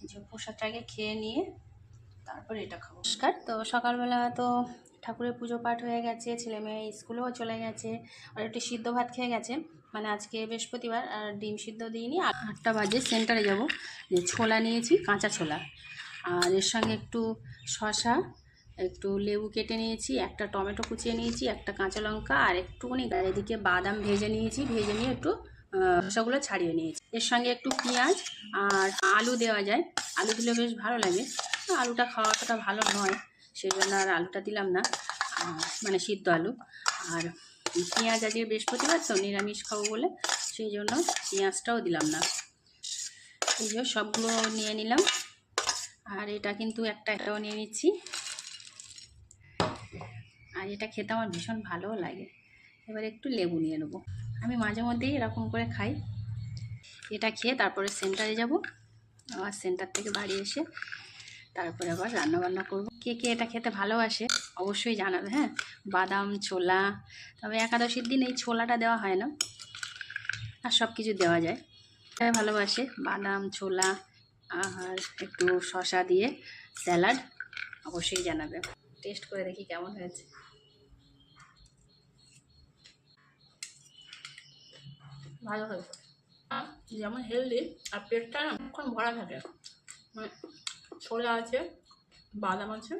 যে প্রসাদটাকে খেয়ে নিয়ে তারপর এটা খাবো। নমস্কার। তো সকালবেলা তো ঠাকুরের পুজো পাঠ হয়ে গেছে, ছেলে মেয়ে স্কুলেও চলে গেছে, আর একটু সিদ্ধ ভাত খেয়ে গেছে, মানে আজকে বৃহস্পতিবার, আর ডিম সিদ্ধ দিইনি। 8টা বাজে সেন্টারে যাব। ছোলা নিয়েছি, কাঁচা ছোলা, আর এর সঙ্গে একটু শসা, একটু লেবু কেটে নিয়েছি, একটা টমেটো কুচিয়ে নিয়েছি, একটা কাঁচা লঙ্কা, আর একটুখানি এদিকে বাদাম ভেজে নিয়েছি, ভেজে নিয়ে একটু খোসাগুলো ছাড়িয়ে নিয়েছি। এর সঙ্গে একটু পেঁয়াজ আর আলু দেওয়া যায়, আলু দিলে বেশ ভালো লাগে। আলুটা খাওয়াটা ভালো নয়, সেই জন্য আর আলুটা দিলাম না, মানে সিদ্ধ আলু। আর পেঁয়াজ আজকে বৃহস্পতিবার তো নিরামিষ খাবো বলে সেই জন্য পেঁয়াজটাও দিলাম না। এই যে সবগুলো নিয়ে নিলাম, আর এটা কিন্তু একটাও নিয়ে নিচ্ছি। আর এটা খেতে আমার ভীষণ ভালোও লাগে। এবার একটু লেবু নিয়ে নেবো। আমি মাঝে মধ্যেই এরকম করে খাই। এটা খেয়ে তারপরে সেন্টারে যাব, আবার সেন্টার থেকে বাড়ি এসে তারপরে আবার রান্নাবান্না করব। কে কে এটা খেতে ভালোবাসে অবশ্যই জানাবে। হ্যাঁ, বাদাম ছোলা, তবে একাদশীর দিন এই ছোলাটা দেওয়া হয় না, আর সব কিছু দেওয়া যায়। ভালোবাসে বাদাম ছোলা আর একটু শসা দিয়ে স্যালাড, অবশ্যই জানাবে। টেস্ট করে দেখি কেমন হয়েছে। ভালো হয়েছে, যেমন হেলদি, আর পেটটা অনেকক্ষণ ভরা থাকে। মানে ছোলা আছে, বাদাম আছে,